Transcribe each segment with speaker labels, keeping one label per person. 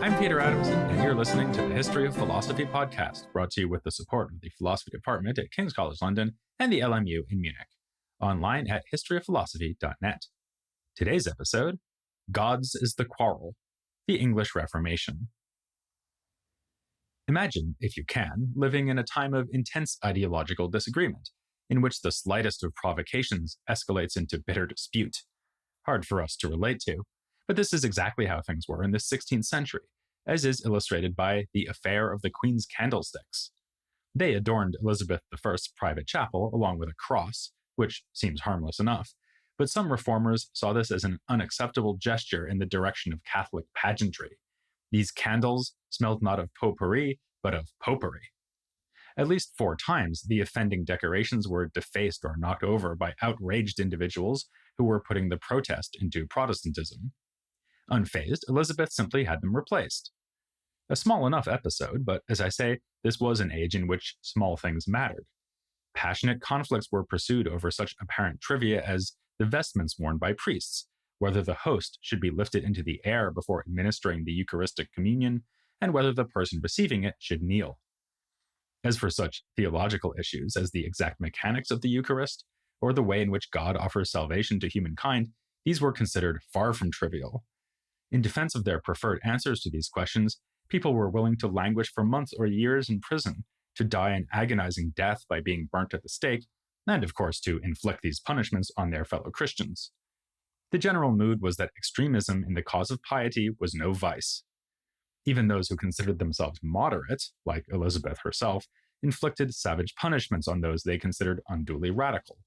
Speaker 1: I'm Peter Adamson, and you're listening to the History of Philosophy podcast, brought to you with the support of the Philosophy Department at King's College London and the LMU in Munich. Online at historyofphilosophy.net. Today's episode, God's is the Quarrel, the English Reformation. Imagine, if you can, living in a time of intense ideological disagreement, in which the slightest of provocations escalates into bitter dispute. Hard for us to relate to, but this is exactly how things were in the 16th century, as is illustrated by the affair of the Queen's Candlesticks. They adorned Elizabeth I's private chapel along with a cross, which seems harmless enough, but some reformers saw this as an unacceptable gesture in the direction of Catholic pageantry. These candles smelled not of potpourri, but of popery. At least 4 times, the offending decorations were defaced or knocked over by outraged individuals who were putting the protest into Protestantism. Unfazed, Elizabeth simply had them replaced. A small enough episode, but as I say, this was an age in which small things mattered. Passionate conflicts were pursued over such apparent trivia as the vestments worn by priests, whether the host should be lifted into the air before administering the Eucharistic communion, and whether the person receiving it should kneel. As for such theological issues as the exact mechanics of the Eucharist, or the way in which God offers salvation to humankind, these were considered far from trivial. In defense of their preferred answers to these questions, people were willing to languish for months or years in prison, to die an agonizing death by being burnt at the stake, and of course to inflict these punishments on their fellow Christians. The general mood was that extremism in the cause of piety was no vice. Even those who considered themselves moderate, like Elizabeth herself, inflicted savage punishments on those they considered unduly radical.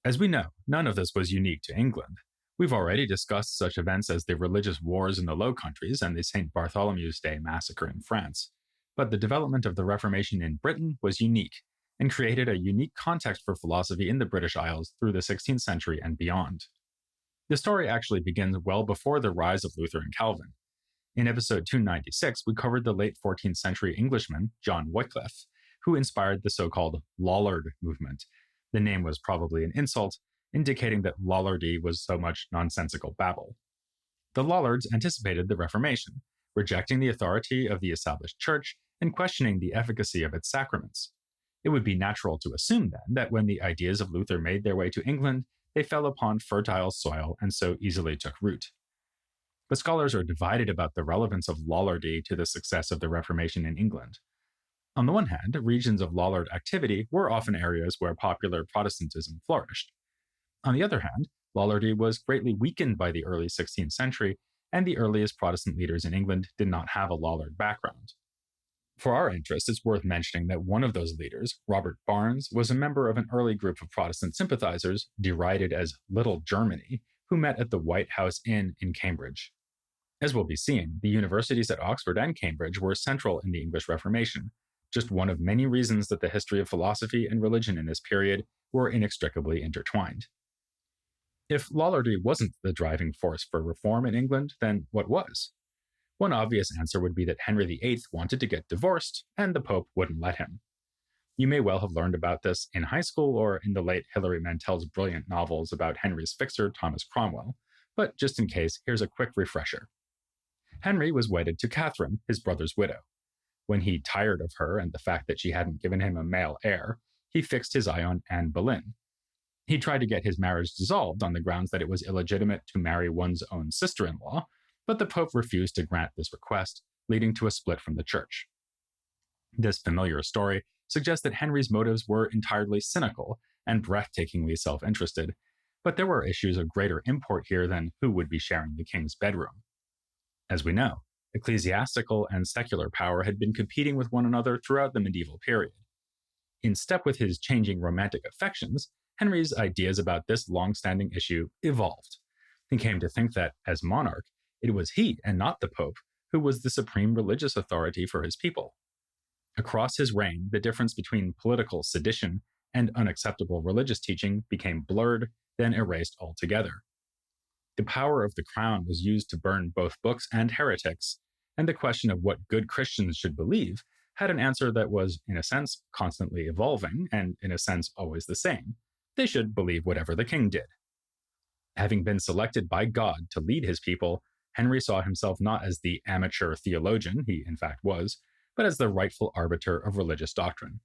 Speaker 1: As we know, none of this was unique to England. We've already discussed such events as the religious wars in the Low Countries and the St. Bartholomew's Day massacre in France. But the development of the Reformation in Britain was unique, and created a unique context for philosophy in the British Isles through the 16th century and beyond. The story actually begins well before the rise of Luther and Calvin. In episode 296, we covered the late 14th century Englishman, John Wycliffe, who inspired the so-called Lollard movement. The name was probably an insult, indicating that Lollardy was so much nonsensical babble. The Lollards anticipated the Reformation, rejecting the authority of the established church and questioning the efficacy of its sacraments. It would be natural to assume then that when the ideas of Luther made their way to England, they fell upon fertile soil and so easily took root. But scholars are divided about the relevance of Lollardy to the success of the Reformation in England. On the one hand, regions of Lollard activity were often areas where popular Protestantism flourished. On the other hand, Lollardy was greatly weakened by the early 16th century, and the earliest Protestant leaders in England did not have a Lollard background. For our interest, it's worth mentioning that one of those leaders, Robert Barnes, was a member of an early group of Protestant sympathizers, derided as Little Germany, who met at the White House Inn in Cambridge. As we'll be seeing, the universities at Oxford and Cambridge were central in the English Reformation, just one of many reasons that the history of philosophy and religion in this period were inextricably intertwined. If Lollardy wasn't the driving force for reform in England, then what was? One obvious answer would be that Henry VIII wanted to get divorced, and the Pope wouldn't let him. You may well have learned about this in high school or in the late Hilary Mantel's brilliant novels about Henry's fixer, Thomas Cranmer, but just in case, here's a quick refresher. Henry was wedded to Catherine, his brother's widow. When he tired of her and the fact that she hadn't given him a male heir, he fixed his eye on Anne Boleyn. He tried to get his marriage dissolved on the grounds that it was illegitimate to marry one's own sister-in-law, but the Pope refused to grant this request, leading to a split from the church. This familiar story suggests that Henry's motives were entirely cynical and breathtakingly self-interested, but there were issues of greater import here than who would be sharing the king's bedroom. As we know, ecclesiastical and secular power had been competing with one another throughout the medieval period. In step with his changing romantic affections, Henry's ideas about this long-standing issue evolved. He came to think that, as monarch, it was he and not the Pope who was the supreme religious authority for his people. Across his reign, the difference between political sedition and unacceptable religious teaching became blurred, then erased altogether. The power of the crown was used to burn both books and heretics, and the question of what good Christians should believe had an answer that was, in a sense, constantly evolving, and in a sense, always the same. They should believe whatever the king did. Having been selected by God to lead his people, Henry saw himself not as the amateur theologian he in fact was, but as the rightful arbiter of religious doctrine.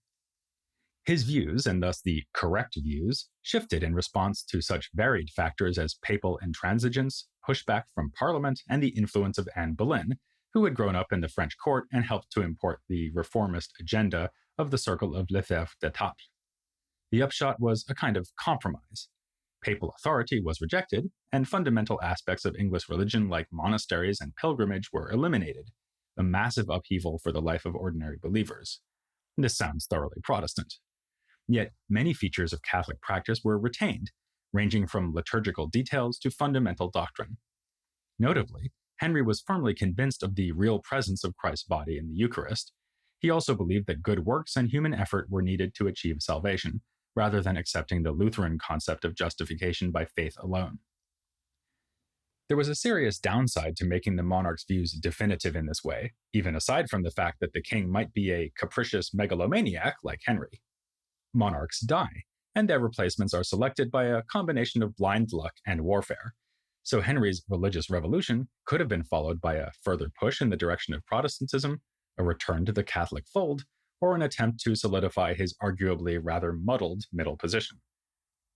Speaker 1: His views, and thus the correct views, shifted in response to such varied factors as papal intransigence, pushback from Parliament, and the influence of Anne Boleyn, who had grown up in the French court and helped to import the reformist agenda of the circle of Lefebvre d'Etaples. The upshot was a kind of compromise. Papal authority was rejected, and fundamental aspects of English religion like monasteries and pilgrimage were eliminated, a massive upheaval for the life of ordinary believers. This sounds thoroughly Protestant. Yet many features of Catholic practice were retained, ranging from liturgical details to fundamental doctrine. Notably, Henry was firmly convinced of the real presence of Christ's body in the Eucharist. He also believed that good works and human effort were needed to achieve salvation, rather than accepting the Lutheran concept of justification by faith alone. There was a serious downside to making the monarch's views definitive in this way, even aside from the fact that the king might be a capricious megalomaniac like Henry. Monarchs die, and their replacements are selected by a combination of blind luck and warfare. So Henry's religious revolution could have been followed by a further push in the direction of Protestantism, a return to the Catholic fold, or an attempt to solidify his arguably rather muddled middle position.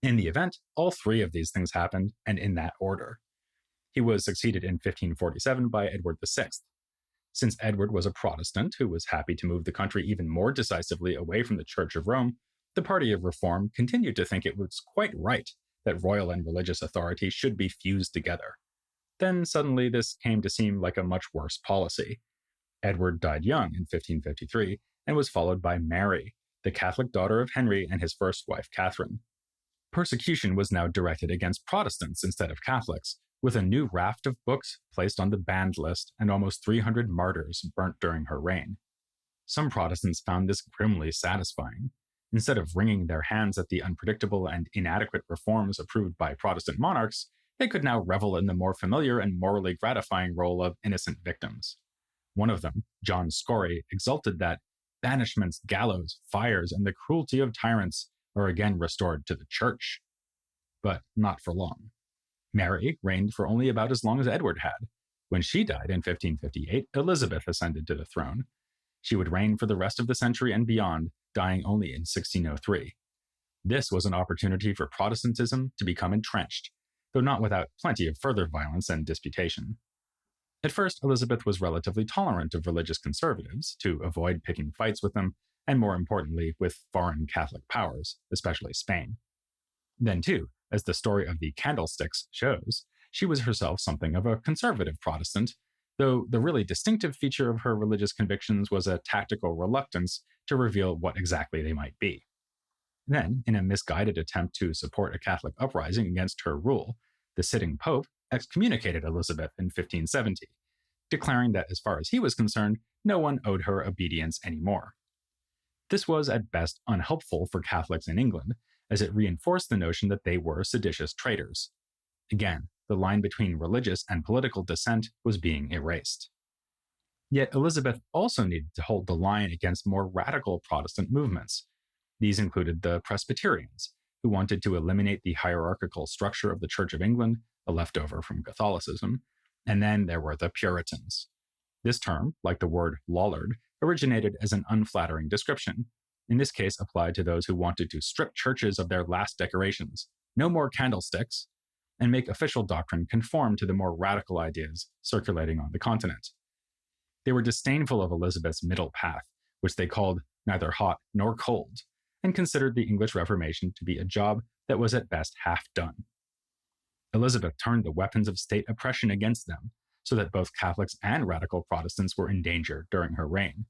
Speaker 1: In the event, all three of these things happened, and in that order. He was succeeded in 1547 by Edward VI. Since Edward was a Protestant who was happy to move the country even more decisively away from the Church of Rome, the party of reform continued to think it was quite right that royal and religious authority should be fused together. Then suddenly this came to seem like a much worse policy. Edward died young in 1553 and was followed by Mary, the Catholic daughter of Henry and his first wife Catherine. Persecution was now directed against Protestants instead of Catholics, with a new raft of books placed on the banned list and almost 300 martyrs burnt during her reign. Some Protestants found this grimly satisfying. Instead of wringing their hands at the unpredictable and inadequate reforms approved by Protestant monarchs, they could now revel in the more familiar and morally gratifying role of innocent victims. One of them, John Scory, exulted that banishments, gallows, fires, and the cruelty of tyrants are again restored to the Church. But not for long. Mary reigned for only about as long as Edward had. When she died in 1558, Elizabeth ascended to the throne. She would reign for the rest of the century and beyond, dying only in 1603. This was an opportunity for Protestantism to become entrenched, though not without plenty of further violence and disputation. At first, Elizabeth was relatively tolerant of religious conservatives to avoid picking fights with them, and more importantly, with foreign Catholic powers, especially Spain. Then, too, as the story of the candlesticks shows, she was herself something of a conservative Protestant, though the really distinctive feature of her religious convictions was a tactical reluctance to reveal what exactly they might be. Then, in a misguided attempt to support a Catholic uprising against her rule, the sitting pope excommunicated Elizabeth in 1570, declaring that as far as he was concerned, no one owed her obedience anymore. This was at best unhelpful for Catholics in England, as it reinforced the notion that they were seditious traitors. Again, the line between religious and political dissent was being erased. Yet Elizabeth also needed to hold the line against more radical Protestant movements. These included the Presbyterians, who wanted to eliminate the hierarchical structure of the Church of England, a leftover from Catholicism, and then there were the Puritans. This term, like the word Lollard, originated as an unflattering description, in this case applied to those who wanted to strip churches of their last decorations, no more candlesticks, and make official doctrine conform to the more radical ideas circulating on the continent. They were disdainful of Elizabeth's middle path, which they called neither hot nor cold, and considered the English Reformation to be a job that was at best half done. Elizabeth turned the weapons of state oppression against them, so that both Catholics and radical Protestants were in danger during her reign.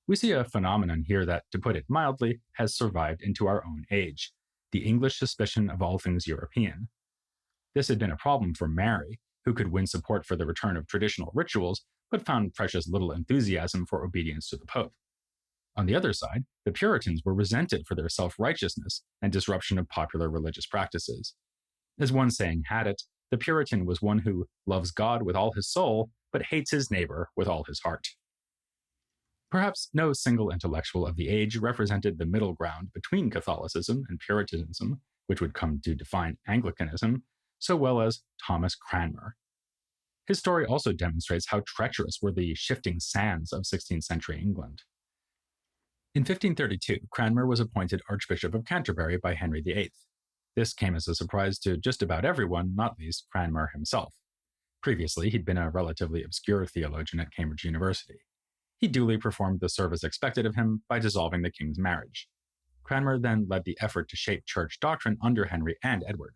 Speaker 1: We see a phenomenon here that, to put it mildly, has survived into our own age, the English suspicion of all things European. This had been a problem for Mary, who could win support for the return of traditional rituals, but found precious little enthusiasm for obedience to the Pope. On the other side, the Puritans were resented for their self-righteousness and disruption of popular religious practices. As one saying had it, the Puritan was one who loves God with all his soul, but hates his neighbor with all his heart. Perhaps no single intellectual of the age represented the middle ground between Catholicism and Puritanism, which would come to define Anglicanism, so well as Thomas Cranmer. His story also demonstrates how treacherous were the shifting sands of 16th century England. In 1532, Cranmer was appointed Archbishop of Canterbury by Henry VIII. This came as a surprise to just about everyone, not least Cranmer himself. Previously, he'd been a relatively obscure theologian at Cambridge University. He duly performed the service expected of him by dissolving the king's marriage. Cranmer then led the effort to shape church doctrine under Henry and Edward.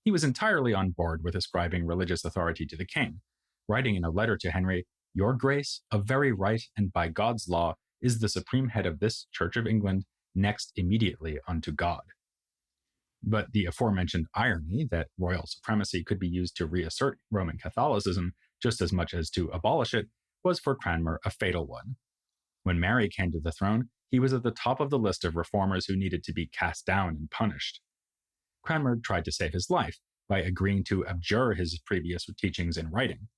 Speaker 1: He was entirely on board with ascribing religious authority to the king, writing in a letter to Henry, "Your grace, of very right and by God's law, is the supreme head of this Church of England, next immediately unto God." But the aforementioned irony that royal supremacy could be used to reassert Roman Catholicism just as much as to abolish it was for Cranmer a fatal one. When Mary came to the throne, he was at the top of the list of reformers who needed to be cast down and punished. Cranmer tried to save his life by agreeing to abjure his previous teachings in writing.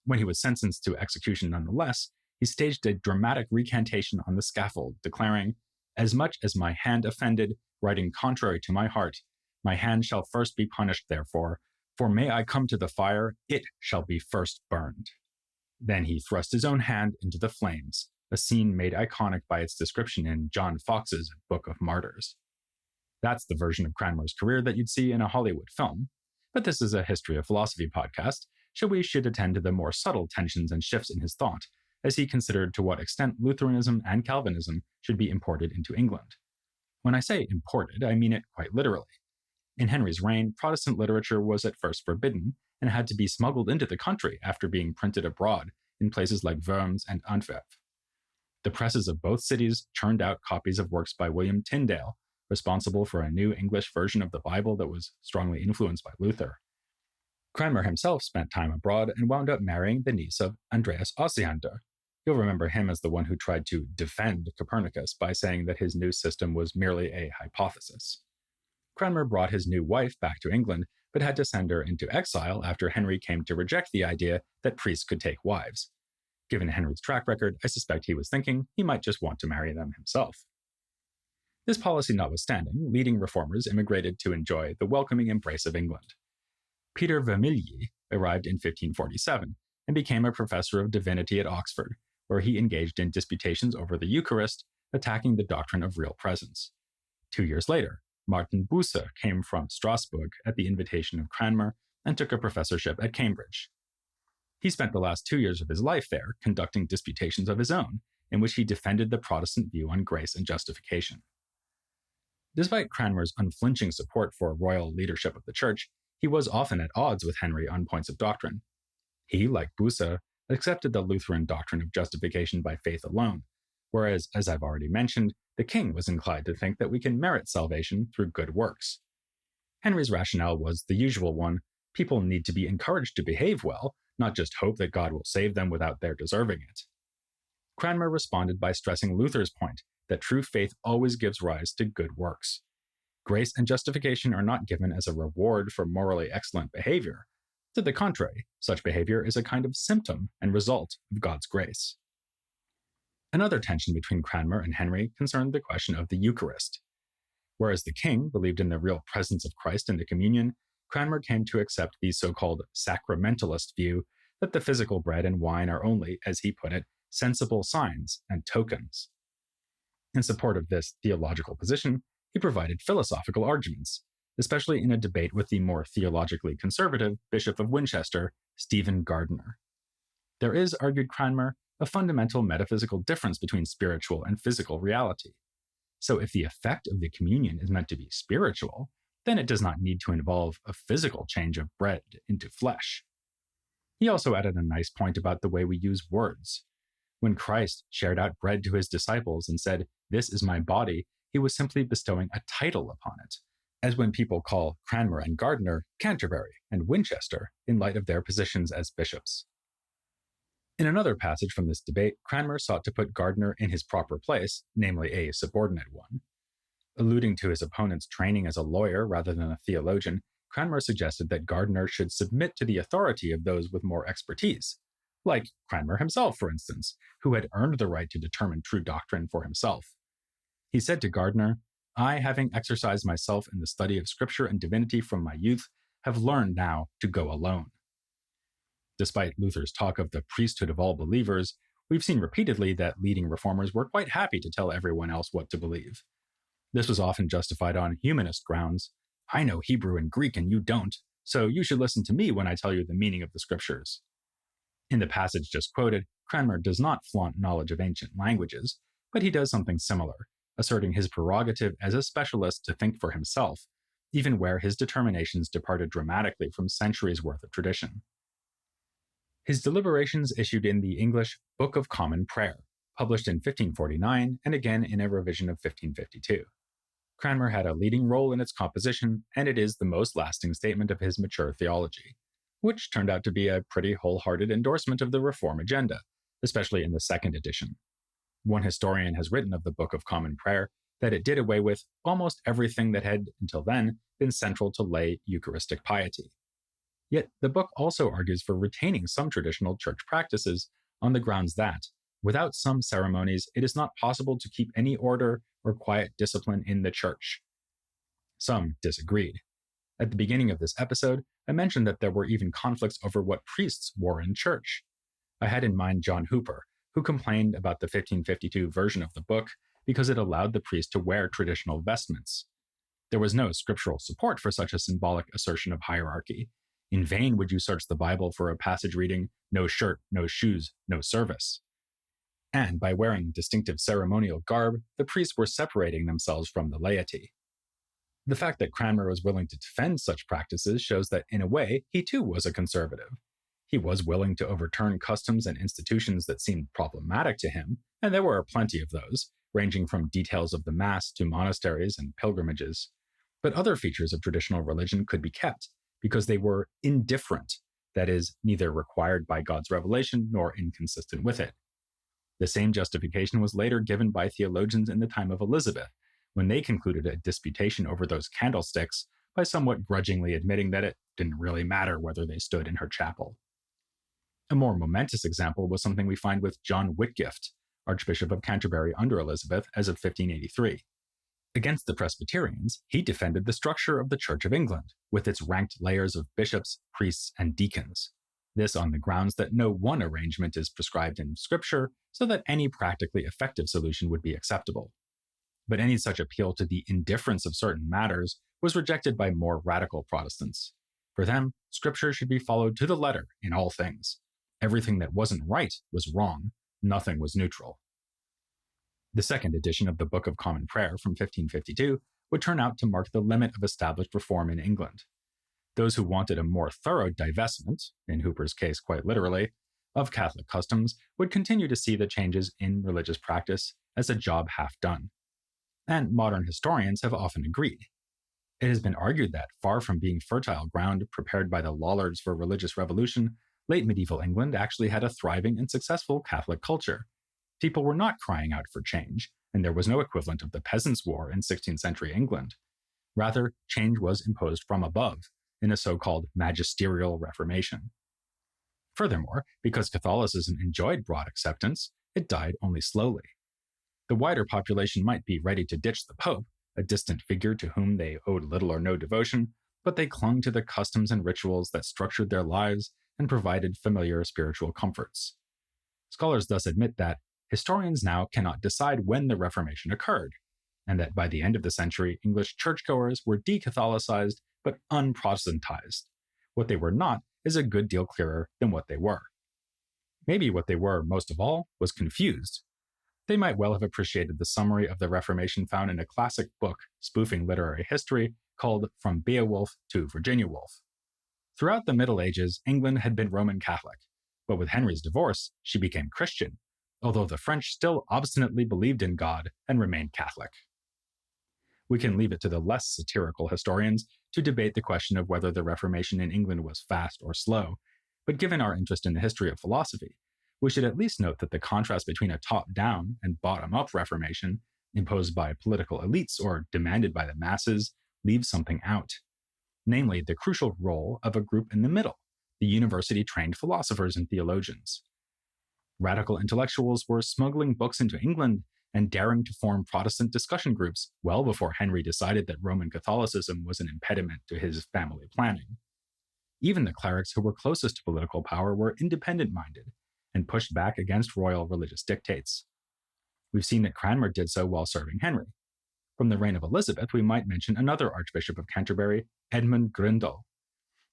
Speaker 1: When he was sentenced to execution nonetheless, he staged a dramatic recantation on the scaffold, declaring, "As much as my hand offended, writing contrary to my heart, my hand shall first be punished therefore, for may I come to the fire, it shall be first burned." Then he thrust his own hand into the flames, a scene made iconic by its description in John Fox's Book of Martyrs. That's the version of Cranmer's career that you'd see in a Hollywood film. But this is a history of philosophy podcast, so we should attend to the more subtle tensions and shifts in his thought, as he considered to what extent Lutheranism and Calvinism should be imported into England. When I say imported, I mean it quite literally. In Henry's reign, Protestant literature was at first forbidden and had to be smuggled into the country after being printed abroad in places like Worms and Antwerp. The presses of both cities churned out copies of works by William Tyndale, responsible for a new English version of the Bible that was strongly influenced by Luther. Cranmer himself spent time abroad and wound up marrying the niece of Andreas Osiander. You'll remember him as the one who tried to defend Copernicus by saying that his new system was merely a hypothesis. Cranmer brought his new wife back to England, but had to send her into exile after Henry came to reject the idea that priests could take wives. Given Henry's track record, I suspect he was thinking he might just want to marry them himself. This policy notwithstanding, leading reformers immigrated to enjoy the welcoming embrace of England. Peter Vermilye arrived in 1547 and became a professor of divinity at Oxford, where he engaged in disputations over the Eucharist, attacking the doctrine of real presence. 2 years later, Martin Bucer came from Strasbourg at the invitation of Cranmer and took a professorship at Cambridge. He spent the last 2 years of his life there conducting disputations of his own, in which he defended the Protestant view on grace and justification. Despite Cranmer's unflinching support for royal leadership of the Church, he was often at odds with Henry on points of doctrine. He, like Bucer, accepted the Lutheran doctrine of justification by faith alone, whereas, as I've already mentioned, the king was inclined to think that we can merit salvation through good works. Henry's rationale was the usual one: people need to be encouraged to behave well, not just hope that God will save them without their deserving it. Cranmer responded by stressing Luther's point that true faith always gives rise to good works. Grace and justification are not given as a reward for morally excellent behavior. To the contrary, such behavior is a kind of symptom and result of God's grace. Another tension between Cranmer and Henry concerned the question of the Eucharist. Whereas the king believed in the real presence of Christ in the communion, Cranmer came to accept the so-called sacramentalist view that the physical bread and wine are only, as he put it, sensible signs and tokens. In support of this theological position, he provided philosophical arguments, especially in a debate with the more theologically conservative Bishop of Winchester, Stephen Gardiner. There is, argued Cranmer, a fundamental metaphysical difference between spiritual and physical reality. So if the effect of the communion is meant to be spiritual, then it does not need to involve a physical change of bread into flesh. He also added a nice point about the way we use words. When Christ shared out bread to his disciples and said, "This is my body," he was simply bestowing a title upon it, as when people call Cranmer and Gardiner Canterbury and Winchester in light of their positions as bishops. In another passage from this debate, Cranmer sought to put Gardiner in his proper place, namely a subordinate one. Alluding to his opponent's training as a lawyer rather than a theologian, Cranmer suggested that Gardiner should submit to the authority of those with more expertise, like Cranmer himself, for instance, who had earned the right to determine true doctrine for himself. He said to Gardiner, "I, having exercised myself in the study of Scripture and divinity from my youth, have learned now to go alone." Despite Luther's talk of the priesthood of all believers, we've seen repeatedly that leading reformers were quite happy to tell everyone else what to believe. This was often justified on humanist grounds. I know Hebrew and Greek and you don't, so you should listen to me when I tell you the meaning of the scriptures. In the passage just quoted, Cranmer does not flaunt knowledge of ancient languages, but he does something similar, asserting his prerogative as a specialist to think for himself, even where his determinations departed dramatically from centuries' worth of tradition. His deliberations issued in the English Book of Common Prayer, published in 1549 and again in a revision of 1552. Cranmer had a leading role in its composition, and it is the most lasting statement of his mature theology, which turned out to be a pretty wholehearted endorsement of the Reform agenda, especially in the second edition. One historian has written of the Book of Common Prayer that it did away with almost everything that had, until then, been central to lay Eucharistic piety. Yet the book also argues for retaining some traditional church practices on the grounds that, without some ceremonies, it is not possible to keep any order or quiet discipline in the church. Some disagreed. At the beginning of this episode, I mentioned that there were even conflicts over what priests wore in church. I had in mind John Hooper, who complained about the 1552 version of the book because it allowed the priest to wear traditional vestments. There was no scriptural support for such a symbolic assertion of hierarchy. In vain would you search the Bible for a passage reading, "No shirt, no shoes, no service." And by wearing distinctive ceremonial garb, the priests were separating themselves from the laity. The fact that Cranmer was willing to defend such practices shows that, in a way, he too was a conservative. He was willing to overturn customs and institutions that seemed problematic to him, and there were plenty of those, ranging from details of the Mass to monasteries and pilgrimages. But other features of traditional religion could be kept, because they were indifferent, that is, neither required by God's revelation nor inconsistent with it. The same justification was later given by theologians in the time of Elizabeth, when they concluded a disputation over those candlesticks by somewhat grudgingly admitting that it didn't really matter whether they stood in her chapel. A more momentous example was something we find with John Whitgift, Archbishop of Canterbury under Elizabeth as of 1583. Against the Presbyterians, he defended the structure of the Church of England, with its ranked layers of bishops, priests, and deacons. This on the grounds that no one arrangement is prescribed in Scripture, so that any practically effective solution would be acceptable. But any such appeal to the indifference of certain matters was rejected by more radical Protestants. For them, Scripture should be followed to the letter in all things. Everything that wasn't right was wrong, nothing was neutral. The second edition of the Book of Common Prayer from 1552 would turn out to mark the limit of established reform in England. Those who wanted a more thorough divestment, in Hooper's case quite literally, of Catholic customs would continue to see the changes in religious practice as a job half done. And modern historians have often agreed. It has been argued that, far from being fertile ground prepared by the Lollards for religious revolution, late medieval England actually had a thriving and successful Catholic culture. People were not crying out for change, and there was no equivalent of the Peasants' War in 16th century England. Rather, change was imposed from above, in a so-called magisterial Reformation. Furthermore, because Catholicism enjoyed broad acceptance, it died only slowly. The wider population might be ready to ditch the Pope, a distant figure to whom they owed little or no devotion, but they clung to the customs and rituals that structured their lives and provided familiar spiritual comforts. Scholars thus admit that historians now cannot decide when the Reformation occurred, and that by the end of the century, English churchgoers were de-Catholicized but un-Protestantized. What they were not is a good deal clearer than what they were. Maybe what they were, most of all, was confused. They might well have appreciated the summary of the Reformation found in a classic book spoofing literary history called From Beowulf to Virginia Woolf. Throughout the Middle Ages, England had been Roman Catholic, but with Henry's divorce, she became Christian, although the French still obstinately believed in God and remained Catholic. We can leave it to the less satirical historians to debate the question of whether the Reformation in England was fast or slow, but given our interest in the history of philosophy, we should at least note that the contrast between a top-down and bottom-up Reformation, imposed by political elites or demanded by the masses, leaves something out. Namely, the crucial role of a group in the middle, the university-trained philosophers and theologians. Radical intellectuals were smuggling books into England and daring to form Protestant discussion groups well before Henry decided that Roman Catholicism was an impediment to his family planning. Even the clerics who were closest to political power were independent-minded and pushed back against royal religious dictates. We've seen that Cranmer did so while serving Henry. From the reign of Elizabeth, we might mention another Archbishop of Canterbury, Edmund Grindal.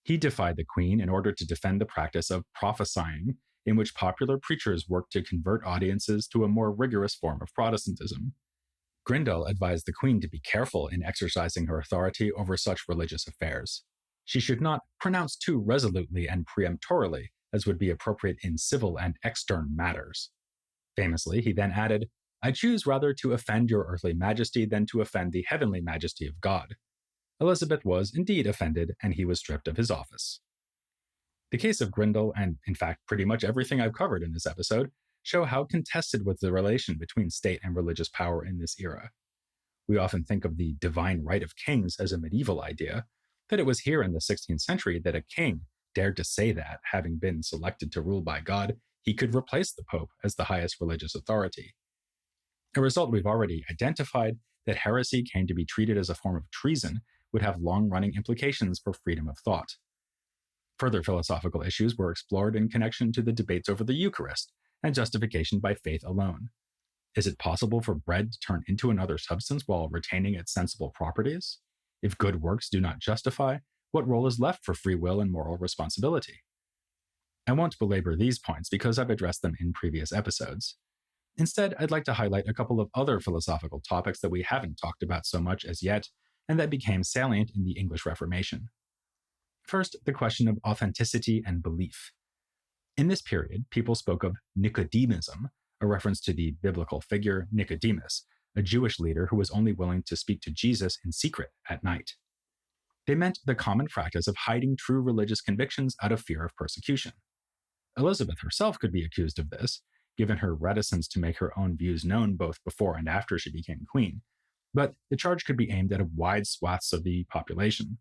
Speaker 1: He defied the Queen in order to defend the practice of prophesying, in which popular preachers worked to convert audiences to a more rigorous form of Protestantism. Grindal advised the Queen to be careful in exercising her authority over such religious affairs. She should not pronounce too resolutely and peremptorily as would be appropriate in civil and extern matters. Famously, he then added, "I choose rather to offend your earthly majesty than to offend the heavenly majesty of God." Elizabeth was indeed offended, and he was stripped of his office. The case of Grindal, and in fact pretty much everything I've covered in this episode, show how contested was the relation between state and religious power in this era. We often think of the divine right of kings as a medieval idea, that it was here in the 16th century that a king dared to say that, having been selected to rule by God, he could replace the Pope as the highest religious authority. A result we've already identified, that heresy came to be treated as a form of treason, would have long-running implications for freedom of thought. Further philosophical issues were explored in connection to the debates over the Eucharist and justification by faith alone. Is it possible for bread to turn into another substance while retaining its sensible properties? If good works do not justify, what role is left for free will and moral responsibility? I won't belabor these points because I've addressed them in previous episodes. Instead, I'd like to highlight a couple of other philosophical topics that we haven't talked about so much as yet, and that became salient in the English Reformation. First, the question of authenticity and belief. In this period, people spoke of Nicodemism, a reference to the biblical figure Nicodemus, a Jewish leader who was only willing to speak to Jesus in secret at night. They meant the common practice of hiding true religious convictions out of fear of persecution. Elizabeth herself could be accused of this, given her reticence to make her own views known both before and after she became queen, but the charge could be aimed at wide swaths of the population.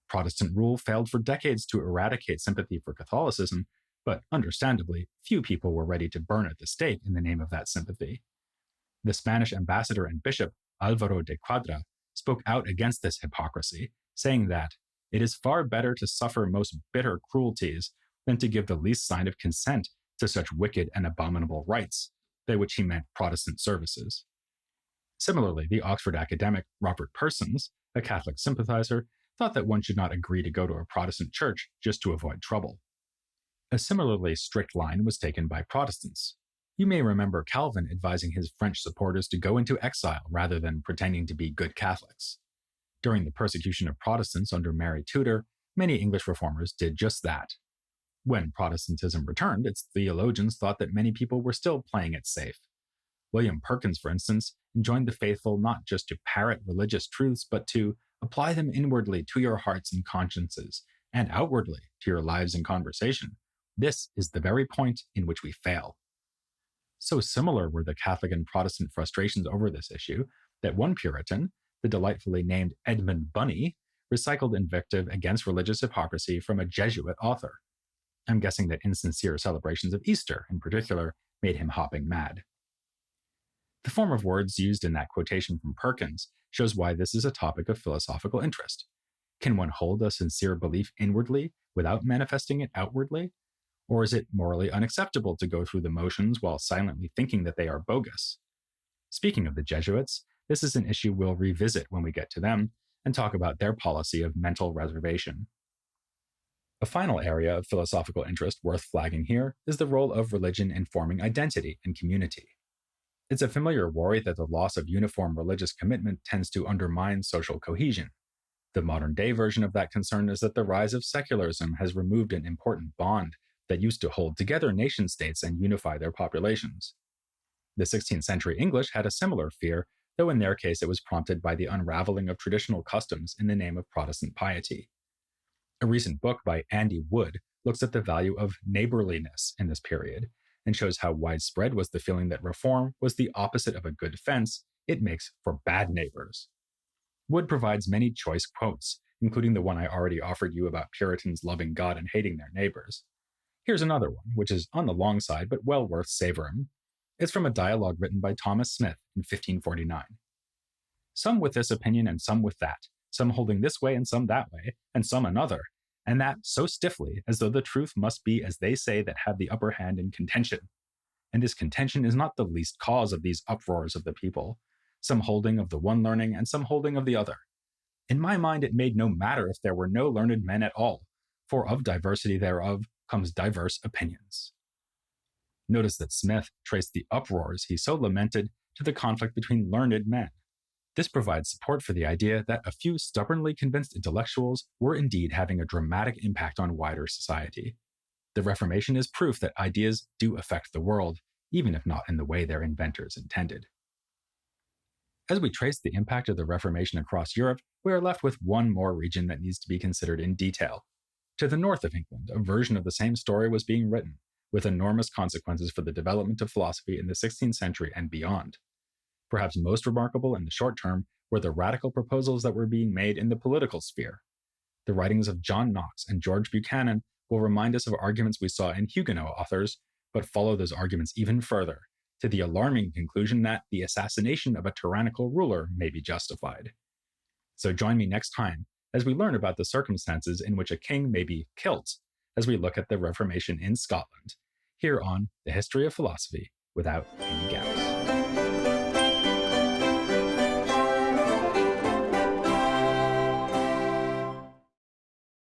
Speaker 1: Protestant rule failed for decades to eradicate sympathy for Catholicism, but understandably, few people were ready to burn at the stake in the name of that sympathy. The Spanish ambassador and bishop, Álvaro de Quadra, spoke out against this hypocrisy, saying that it is far better to suffer most bitter cruelties than to give the least sign of consent to such wicked and abominable rites, by which he meant Protestant services. Similarly, the Oxford academic Robert Persons, a Catholic sympathizer, thought that one should not agree to go to a Protestant church just to avoid trouble. A similarly strict line was taken by Protestants. You may remember Calvin advising his French supporters to go into exile rather than pretending to be good Catholics. During the persecution of Protestants under Mary Tudor, many English reformers did just that. When Protestantism returned, its theologians thought that many people were still playing it safe. William Perkins, for instance, enjoined the faithful not just to parrot religious truths, but to apply them inwardly to your hearts and consciences, and outwardly to your lives and conversation. This is the very point in which we fail. So similar were the Catholic and Protestant frustrations over this issue that one Puritan, the delightfully named Edmund Bunny, recycled invective against religious hypocrisy from a Jesuit author. I'm guessing that insincere celebrations of Easter, in particular, made him hopping mad. The form of words used in that quotation from Perkins shows why this is a topic of philosophical interest. Can one hold a sincere belief inwardly without manifesting it outwardly? Or is it morally unacceptable to go through the motions while silently thinking that they are bogus? Speaking of the Jesuits, this is an issue we'll revisit when we get to them and talk about their policy of mental reservation. A final area of philosophical interest worth flagging here is the role of religion in forming identity and community. It's a familiar worry that the loss of uniform religious commitment tends to undermine social cohesion. The modern-day version of that concern is that the rise of secularism has removed an important bond that used to hold together nation-states and unify their populations. The 16th century English had a similar fear, though in their case it was prompted by the unraveling of traditional customs in the name of Protestant piety. A recent book by Andy Wood looks at the value of neighborliness in this period, and shows how widespread was the feeling that reform was the opposite of a good fence, it makes for bad neighbors. Wood provides many choice quotes, including the one I already offered you about Puritans loving God and hating their neighbors. Here's another one, which is on the long side, but well worth savoring. It's from a dialogue written by Thomas Smith in 1549. Some with this opinion and some with that, some holding this way and some that way, and some another, and that so stiffly as though the truth must be as they say that have the upper hand in contention. And this contention is not the least cause of these uproars of the people, some holding of the one learning and some holding of the other. In my mind, it made no matter if there were no learned men at all, for of diversity thereof comes diverse opinions. Notice that Smith traced the uproars he so lamented to the conflict between learned men. This provides support for the idea that a few stubbornly convinced intellectuals were indeed having a dramatic impact on wider society. The Reformation is proof that ideas do affect the world, even if not in the way their inventors intended. As we trace the impact of the Reformation across Europe, we are left with one more region that needs to be considered in detail. To the north of England, a version of the same story was being written, with enormous consequences for the development of philosophy in the 16th century and beyond. Perhaps most remarkable in the short term were the radical proposals that were being made in the political sphere. The writings of John Knox and George Buchanan will remind us of arguments we saw in Huguenot authors, but follow those arguments even further, to the alarming conclusion that the assassination of a tyrannical ruler may be justified. So join me next time as we learn about the circumstances in which a king may be kilt, as we look at the Reformation in Scotland, here on The History of Philosophy Without Any Gaps.